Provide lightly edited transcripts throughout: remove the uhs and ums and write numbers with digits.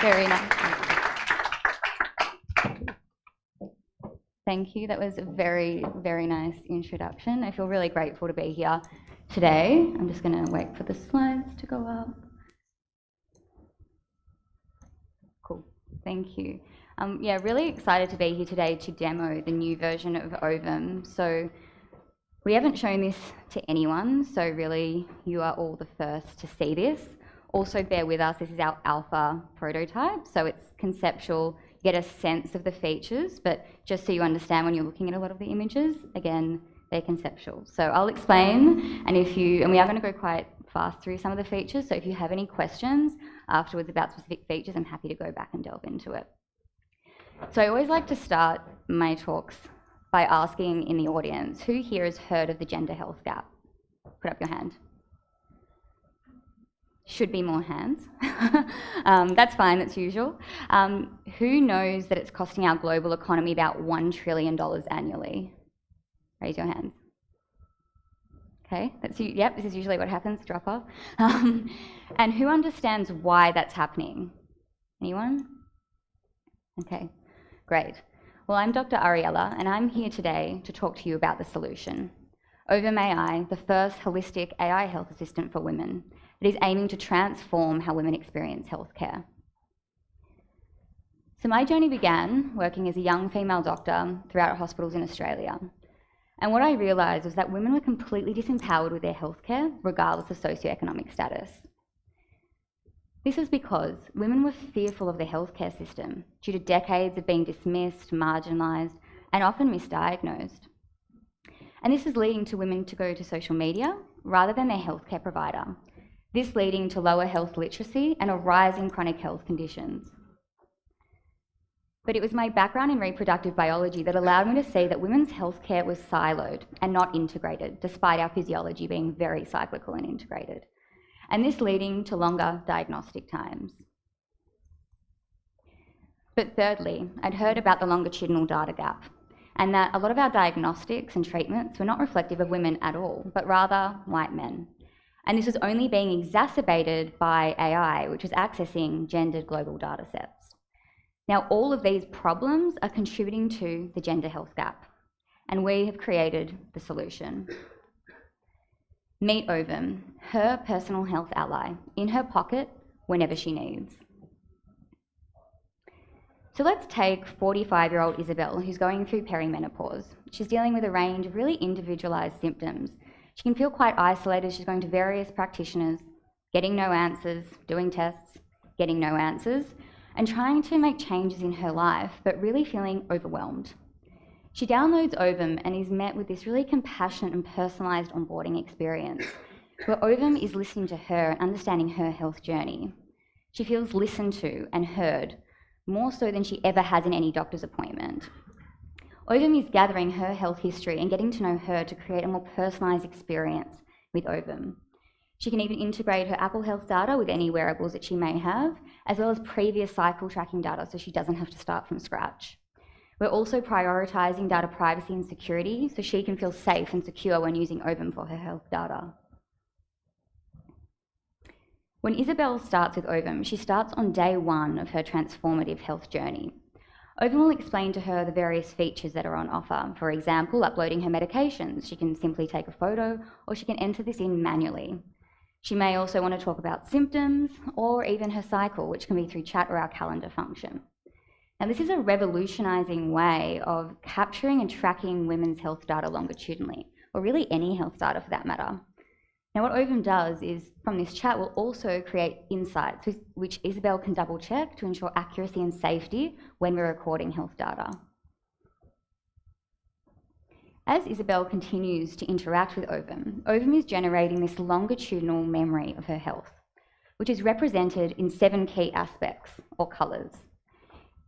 Very nice. Thank you. That was a very, very nice introduction. I feel really grateful to be here today. I'm just going to wait for the slides to go up. Cool. Thank you. Yeah, really excited to be here today to demo the new version of Ovum. So we haven't shown this to anyone, so really you are all the first to see this. Also bear with us, this is our alpha prototype, so it's conceptual, you get a sense of the features, but just so you understand when you're looking at a lot of the images, again, they're conceptual. So I'll explain, and we are going to go quite fast through some of the features, so if you have any questions afterwards about specific features, I'm happy to go back and delve into it. So I always like to start my talks by asking in the audience, who here has heard of the gender health gap? Put up your hand. Should be more hands. That's fine, that's usual. Who knows that it's costing our global economy about $1 trillion annually? Raise your hands. Okay, yep, this is usually what happens, drop off. And who understands why that's happening? Anyone? Okay, great. Well, I'm Dr. Ariella, and I'm here today to talk to you about the solution. Ovum AI, the first holistic AI health assistant for women, that is aiming to transform how women experience healthcare. So my journey began working as a young female doctor throughout hospitals in Australia. And what I realised was that women were completely disempowered with their healthcare, regardless of socioeconomic status. This was because women were fearful of the healthcare system due to decades of being dismissed, marginalised, and often misdiagnosed. And this was leading to women to go to social media rather than their healthcare provider. This leading to lower health literacy and a rise in chronic health conditions. But it was my background in reproductive biology that allowed me to see that women's healthcare was siloed and not integrated, despite our physiology being very cyclical and integrated. And this leading to longer diagnostic times. But thirdly, I'd heard about the longitudinal data gap, and that a lot of our diagnostics and treatments were not reflective of women at all, but rather white men. And this was only being exacerbated by AI, which was accessing gendered global data sets. Now, all of these problems are contributing to the gender health gap, and we have created the solution. Meet Ovum, her personal health ally, in her pocket whenever she needs. So let's take 45-year-old Isabel, who's going through perimenopause. She's dealing with a range of really individualised symptoms. She can feel quite isolated. She's going to various practitioners, getting no answers, doing tests, getting no answers, and trying to make changes in her life, but really feeling overwhelmed. She downloads Ovum and is met with this really compassionate and personalised onboarding experience, where Ovum is listening to her and understanding her health journey. She feels listened to and heard, more so than she ever has in any doctor's appointment. Ovum is gathering her health history and getting to know her to create a more personalised experience with Ovum. She can even integrate her Apple Health data with any wearables that she may have, as well as previous cycle tracking data so she doesn't have to start from scratch. We're also prioritising data privacy and security so she can feel safe and secure when using Ovum for her health data. When Isabel starts with Ovum, she starts on day one of her transformative health journey. Ovum will explain to her the various features that are on offer. For example, uploading her medications. She can simply take a photo or she can enter this in manually. She may also want to talk about symptoms or even her cycle, which can be through chat or our calendar function. Now, this is a revolutionising way of capturing and tracking women's health data longitudinally, or really any health data for that matter. Now, what Ovum does is, from this chat, will also create insights, which Isabel can double check to ensure accuracy and safety when we're recording health data. As Isabel continues to interact with Ovum, Ovum is generating this longitudinal memory of her health, which is represented in 7 key aspects, or colours.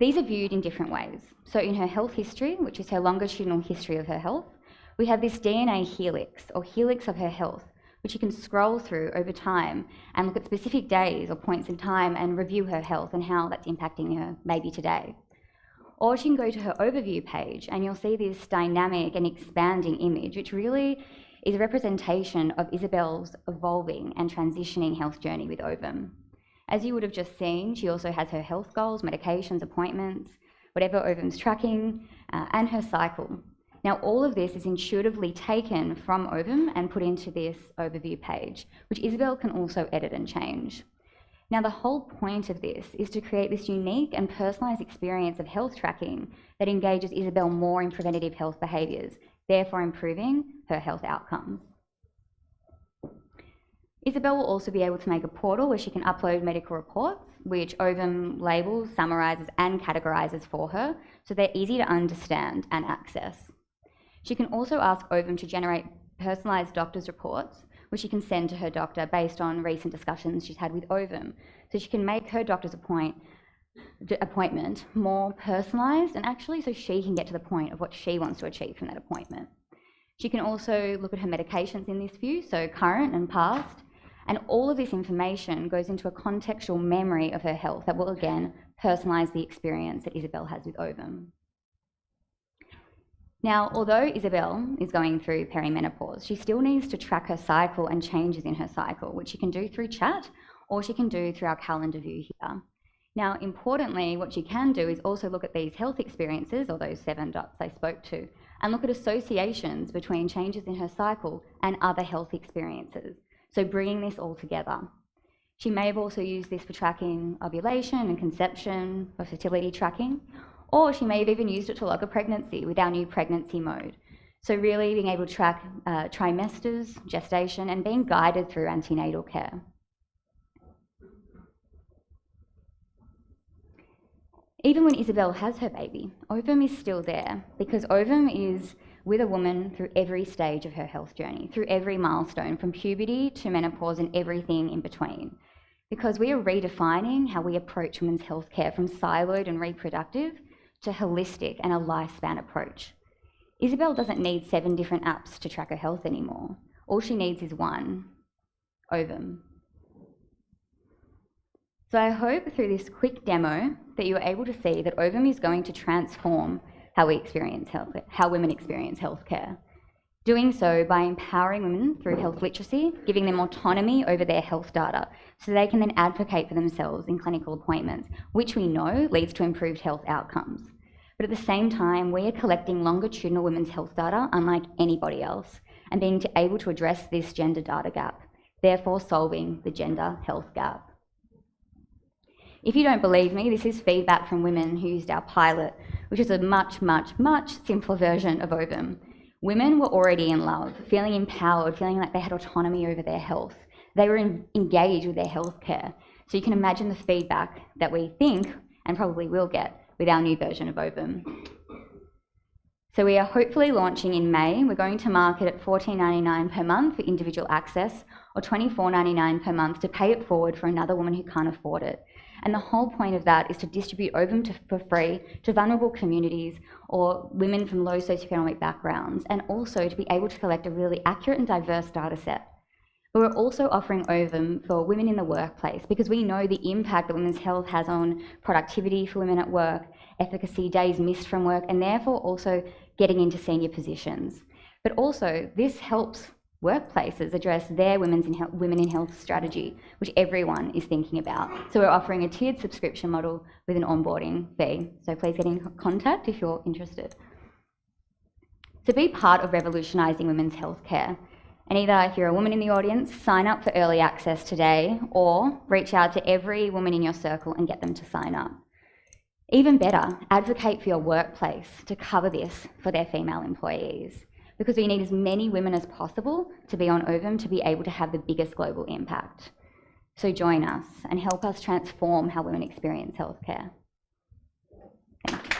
These are viewed in different ways. So in her health history, which is her longitudinal history of her health, we have this DNA helix, or helix of her health, which you can scroll through over time and look at specific days or points in time and review her health and how that's impacting her maybe today. Or she can go to her overview page and you'll see this dynamic and expanding image, which really is a representation of Isabel's evolving and transitioning health journey with Ovum. As you would have just seen, she also has her health goals, medications, appointments, whatever Ovum's tracking, and her cycle. Now, all of this is intuitively taken from Ovum and put into this overview page, which Isabel can also edit and change. Now, the whole point of this is to create this unique and personalised experience of health tracking that engages Isabel more in preventative health behaviours, therefore improving her health outcomes. Isabel will also be able to make a portal where she can upload medical reports, which Ovum labels, summarises and categorises for her, so they're easy to understand and access. She can also ask Ovum to generate personalised doctor's reports, which she can send to her doctor based on recent discussions she's had with Ovum. So she can make her doctor's appointment more personalised, and actually so she can get to the point of what she wants to achieve from that appointment. She can also look at her medications in this view, so current and past, and all of this information goes into a contextual memory of her health that will again personalise the experience that Isabel has with Ovum. Now, although Isabel is going through perimenopause, she still needs to track her cycle and changes in her cycle, which she can do through chat or she can do through our calendar view here. Now, importantly, what she can do is also look at these health experiences, or those 7 dots I spoke to, and look at associations between changes in her cycle and other health experiences. So bringing this all together. She may have also used this for tracking ovulation and conception, or fertility tracking, or she may have even used it to log a pregnancy with our new pregnancy mode. So really being able to track trimesters, gestation, and being guided through antenatal care. Even when Isabel has her baby, Ovum is still there, because Ovum is with a woman through every stage of her health journey, through every milestone, from puberty to menopause and everything in between. Because we are redefining how we approach women's healthcare from siloed and reproductive to holistic and a lifespan approach. Isabel doesn't need 7 different apps to track her health anymore. All she needs is one, Ovum. So I hope through this quick demo that you are able to see that Ovum is going to transform how we experience health, how women experience healthcare. Doing so by empowering women through health literacy, giving them autonomy over their health data, so they can then advocate for themselves in clinical appointments, which we know leads to improved health outcomes. But at the same time, we are collecting longitudinal women's health data unlike anybody else, and being able to address this gender data gap, therefore solving the gender health gap. If you don't believe me, this is feedback from women who used our pilot, which is a much, much, much simpler version of Ovum. Women were already in love, feeling empowered, feeling like they had autonomy over their health. They were engaged with their healthcare. So you can imagine the feedback that we think, and probably will get, with our new version of Ovum. So we are hopefully launching in May. We're going to market at $14.99 per month for individual access, or $24.99 per month to pay it forward for another woman who can't afford it. And the whole point of that is to distribute Ovum for free to vulnerable communities or women from low socioeconomic backgrounds, and also to be able to collect a really accurate and diverse data set. But we're also offering Ovum for women in the workplace, because we know the impact that women's health has on productivity for women at work, efficacy, days missed from work, and therefore also getting into senior positions. But also, this helps workplaces address their women in health strategy, which everyone is thinking about. So we're offering a tiered subscription model with an onboarding fee. So please get in contact if you're interested. To be part of revolutionising women's healthcare, and either if you're a woman in the audience, sign up for early access today, or reach out to every woman in your circle and get them to sign up. Even better, advocate for your workplace to cover this for their female employees, because we need as many women as possible to be on Ovum to be able to have the biggest global impact. So join us and help us transform how women experience healthcare. Thank you.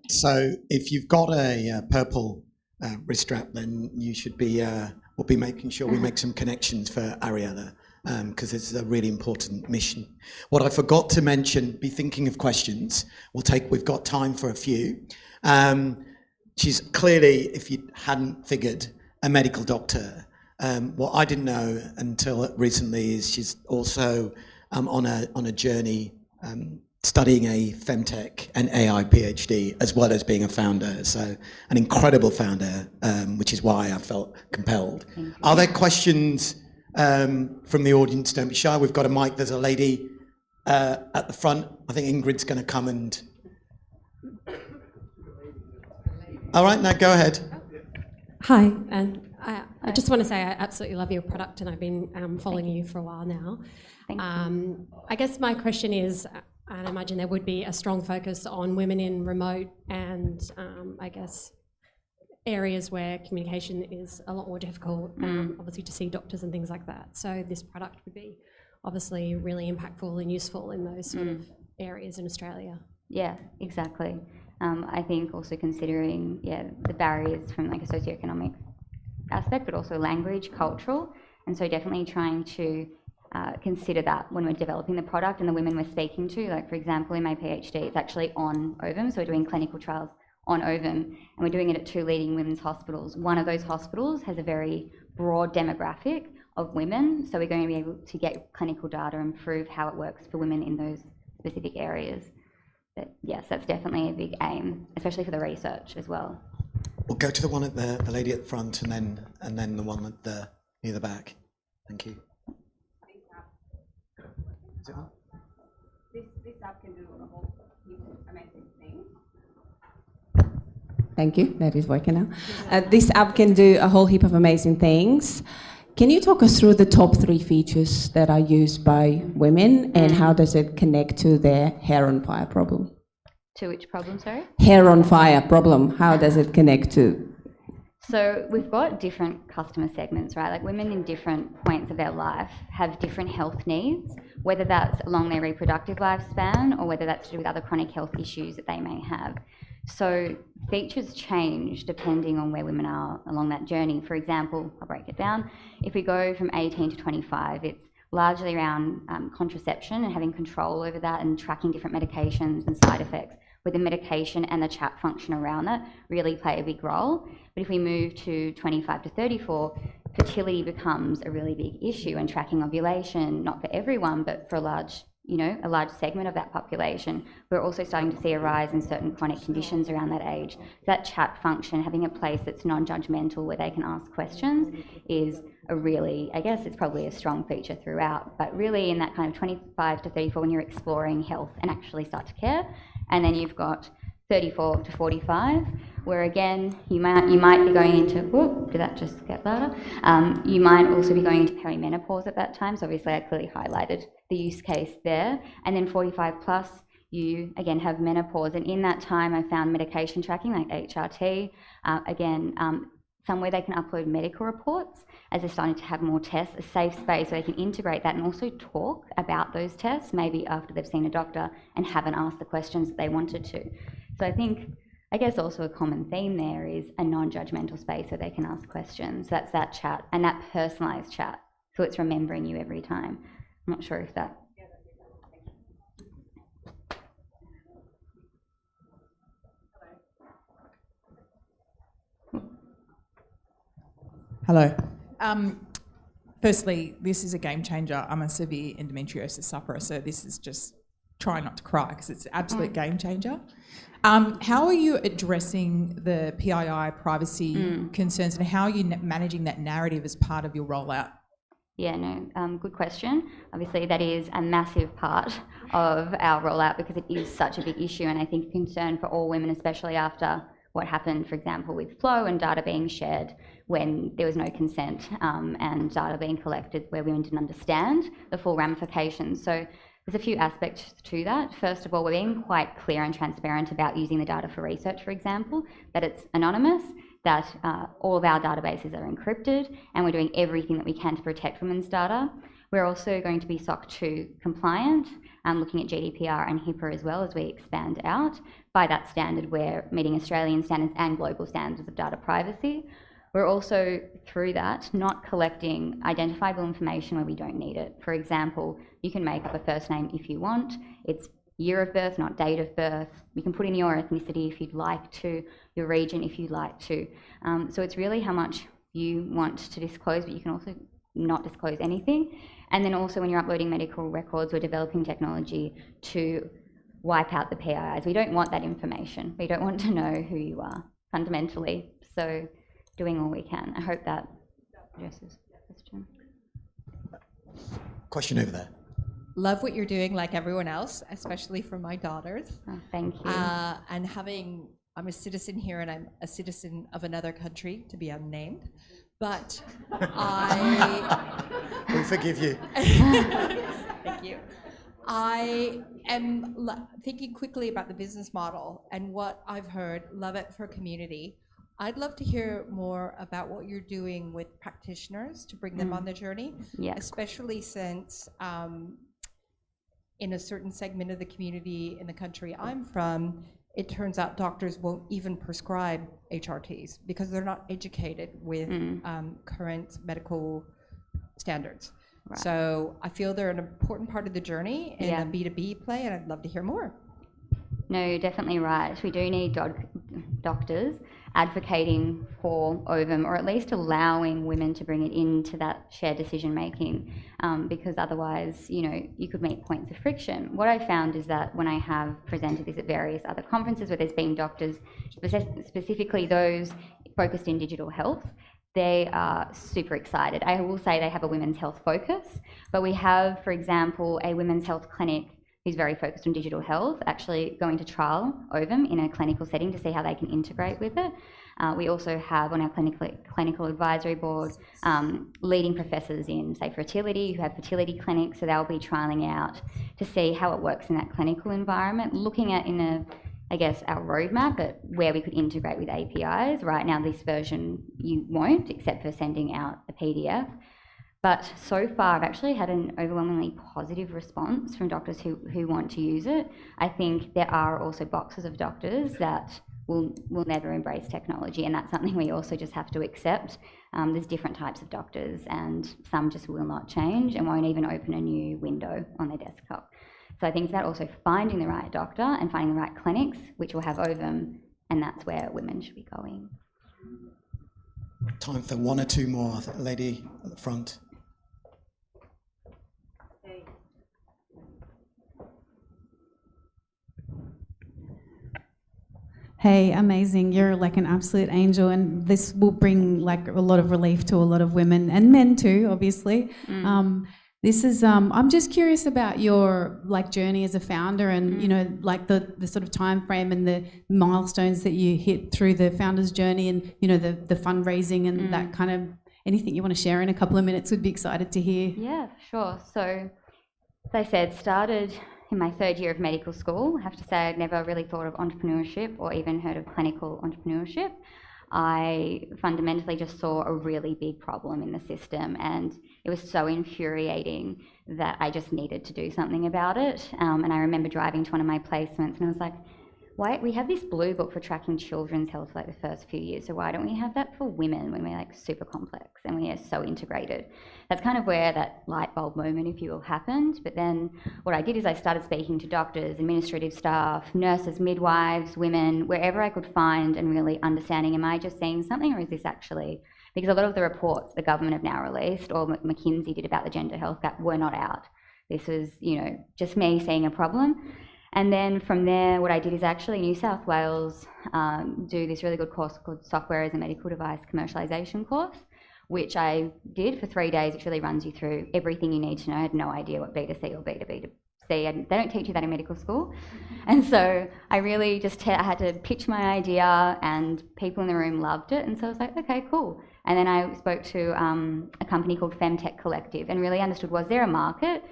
So if you've got a purple wrist strap, then you should be, we'll be making sure we make some connections for Ariella, because it's a really important mission. What I forgot to mention, be thinking of questions. We've got time for a few. She's clearly, if you hadn't figured, a medical doctor. What I didn't know until recently is she's also on a journey studying a FemTech and AI PhD as well as being a founder. So an incredible founder, which is why I felt compelled. Are there questions from the audience? Don't be shy. We've got a mic. There's a lady at the front. I think Ingrid's going to come and... All right, now go ahead. Hi, and I just want to say I absolutely love your product, and I've been following you for a while now. I guess my question is, and I imagine there would be a strong focus on women in remote and I guess areas where communication is a lot more difficult, obviously to see doctors and things like that. So this product would be obviously really impactful and useful in those sort of areas in Australia. Yeah, exactly. I think also considering the barriers from like a socioeconomic aspect, but also language, cultural, and so definitely trying to consider that when we're developing the product and the women we're speaking to. Like for example, in my PhD, it's actually on ovum, so we're doing clinical trials on ovum, and we're doing it at 2 leading women's hospitals. One of those hospitals has a very broad demographic of women, so we're going to be able to get clinical data and prove how it works for women in those specific areas. But yes, that's definitely a big aim, especially for the research as well. We'll go to the one at the lady at the front, and then the one at the near the back. Thank you. Is it on? This app can do a whole heap of amazing things. Thank you. That is working now. This app can do a whole heap of amazing things. Can you talk us through the top 3 features that are used by women, and how does it connect to their hair on fire problem? To which problem, sorry? Hair on fire problem. How does it connect to? So we've got different customer segments, right? Like women in different points of their life have different health needs, whether that's along their reproductive lifespan or whether that's to do with other chronic health issues that they may have. So features change depending on where women are along that journey. For example, I'll break it down. If we go from 18 to 25, it's largely around contraception and having control over that and tracking different medications and side effects, where the medication and the chat function around that really play a big role. But if we move to 25 to 34, fertility becomes a really big issue, and tracking ovulation, not for everyone, but for a large segment of that population. We're also starting to see a rise in certain chronic conditions around that age. That chat function, having a place that's non-judgmental where they can ask questions, is a really, I guess it's probably a strong feature throughout, but really in that kind of 25 to 34 when you're exploring health and actually start to care. And then you've got 34 to 45, where again, you might be going into, whoop, did that just get louder? You might also be going into perimenopause at that time, so obviously I clearly highlighted the use case there. And then 45 plus, you again have menopause, and in that time I found medication tracking like HRT, somewhere they can upload medical reports as they're starting to have more tests, a safe space where they can integrate that and also talk about those tests, maybe after they've seen a doctor and haven't asked the questions that they wanted to. So I guess also a common theme there is a non-judgmental space where they can ask questions. That's that chat and that personalised chat. So it's remembering you every time. I'm not sure if that... Hello. Firstly, this is a game changer. I'm a severe endometriosis sufferer, so this is just try not to cry because it's an absolute game changer. How are you addressing the PII privacy concerns, and how are you managing that narrative as part of your rollout? Yeah, no, good question. Obviously, that is a massive part of our rollout because it is such a big issue, and I think a concern for all women, especially after what happened, for example, with Flow and data being shared when there was no consent and data being collected where women didn't understand the full ramifications. So there's a few aspects to that. First of all, we're being quite clear and transparent about using the data for research, for example, that it's anonymous, that all of our databases are encrypted, and we're doing everything that we can to protect women's data. We're also going to be SOC 2 compliant, looking at GDPR and HIPAA as well as we expand out. By that standard, we're meeting Australian standards and global standards of data privacy. We're also, through that, not collecting identifiable information where we don't need it. For example, you can make up a first name if you want. It's year of birth, not date of birth. You can put in your ethnicity if you'd like to, your region if you'd like to. So it's really how much you want to disclose, but you can also not disclose anything. And then also when you're uploading medical records, we're developing technology to wipe out the PIIs. We don't want that information. We don't want to know who you are, fundamentally. So doing all we can. I hope that addresses the question. Question over there. Love what you're doing, like everyone else, especially for my daughters. Oh, thank you. And I'm a citizen here, and I'm a citizen of another country, to be unnamed. But We forgive you. Thank you. I am thinking quickly about the business model and what I've heard. Love it for community. I'd love to hear more about what you're doing with practitioners to bring them on the journey, especially since in a certain segment of the community in the country I'm from, it turns out doctors won't even prescribe HRTs because they're not educated with current medical standards. Right. So I feel they're an important part of the journey in a B2B play, and I'd love to hear more. No, you're definitely right. We do need doctors advocating for Ovum, or at least allowing women to bring it into that shared decision making, because otherwise, you could meet points of friction. What I found is that when I have presented this at various other conferences where there's been doctors, specifically those focused in digital health, they are super excited. I will say they have a women's health focus, but we have, for example, a women's health clinic who's very focused on digital health, actually going to trial Ovum in a clinical setting to see how they can integrate with it. We also have on our clinical advisory board leading professors in, say, fertility, who have fertility clinics, so they'll be trialling out to see how it works in that clinical environment, looking at our roadmap at where we could integrate with APIs. Right now, this version you won't, except for sending out a PDF. But so far, I've actually had an overwhelmingly positive response from doctors who want to use it. I think there are also boxes of doctors that will never embrace technology, and that's something we also just have to accept. There's different types of doctors, and some just will not change and won't even open a new window on their desktop. So I think it's about also finding the right doctor and finding the right clinics, which will have Ovum, and that's where women should be going. Time for one or two more. Lady at the front. Hey, amazing. You're like an absolute angel, and this will bring like a lot of relief to a lot of women and men too, obviously. This is, I'm just curious about your like journey as a founder and, like the sort of time frame and the milestones that you hit through the founder's journey and, the fundraising and that kind of, anything you want to share in a couple of minutes, would be excited to hear. Yeah, sure. So, as I said, started in my third year of medical school. I have to say I'd never really thought of entrepreneurship or even heard of clinical entrepreneurship. I fundamentally just saw a really big problem in the system, and it was so infuriating that I just needed to do something about it. And I remember driving to one of my placements and I was like, why, we have this blue book for tracking children's health for like the first few years, so why don't we have that for women when we're like super complex and we are so integrated? That's kind of where that light bulb moment, if you will, happened. But then what I did is I started speaking to doctors, administrative staff, nurses, midwives, women, wherever I could find, and really understanding, am I just seeing something, or is this actually, because a lot of the reports the government have now released, or McKinsey did about the gender health gap, were not out. This was, just me seeing a problem. And then from there, what I did is actually New South Wales do this really good course called Software as a Medical Device Commercialisation course, which I did for 3 days, which really runs you through everything you need to know. I had no idea what B2C or B2B2C, they don't teach you that in medical school. And so I really just I had to pitch my idea, and people in the room loved it. And so I was like, okay, cool. And then I spoke to a company called FemTech Collective and really understood, was there a market?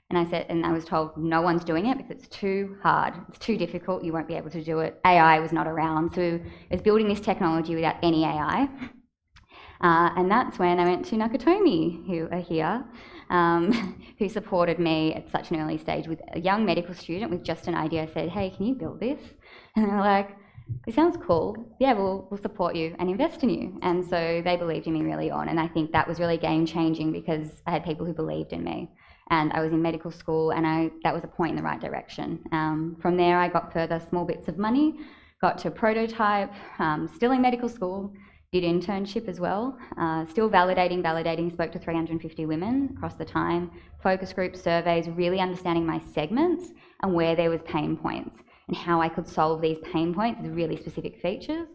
And I was told no one's doing it because it's too hard, it's too difficult, you won't be able to do it. AI was not around, so it was building this technology without any AI. And that's when I went to Nakatomi, who are here, who supported me at such an early stage with a young medical student with just an idea. I said, hey, can you build this? And they're like, it sounds cool. Yeah, we'll support you and invest in you. And so they believed in me really on, and I think that was really game changing because I had people who believed in me. And I was in medical school, and that was a point in the right direction. From there, I got further small bits of money, got to prototype, still in medical school, did internship as well, still validating, spoke to 350 women across the time, focus group surveys, really understanding my segments, and where there was pain points and how I could solve these pain points with really specific features.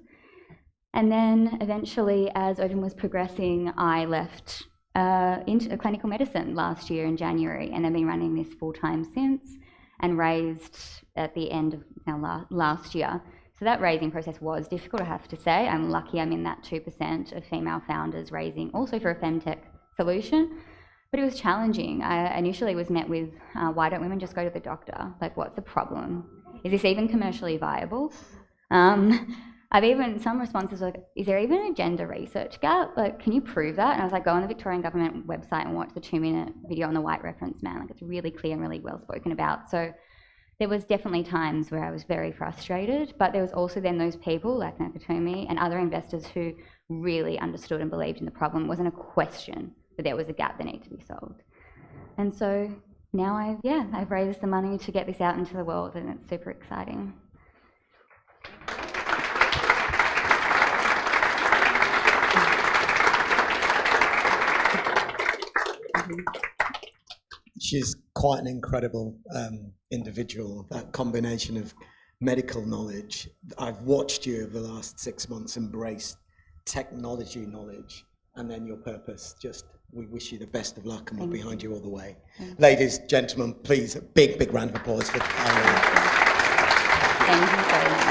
And then eventually, as Ovum was progressing, I left into clinical medicine last year in January, and I've been running this full-time since, and raised at the end of last year. So that raising process was difficult, I have to say. I'm lucky I'm in that 2% of female founders raising, also for a FemTech solution. But it was challenging. I initially was met with, why don't women just go to the doctor? Like, what's the problem? Is this even commercially viable? Some responses like, is there even a gender research gap? Like, can you prove that? And I was like, go on the Victorian government website and watch the 2-minute video on the white reference man. Like, it's really clear and really well spoken about. So there was definitely times where I was very frustrated, but there was also then those people like Nakatomi and other investors who really understood and believed in the problem. It wasn't a question that there was a gap that needed to be solved. And so now I've raised the money to get this out into the world, and it's super exciting. She's quite an incredible individual, that combination of medical knowledge. I've watched you over the last 6 months embrace technology knowledge and then your purpose. We wish you the best of luck, and we're behind you all the way. Ladies, gentlemen, please, a big round of applause for Ariella. Thank you very much.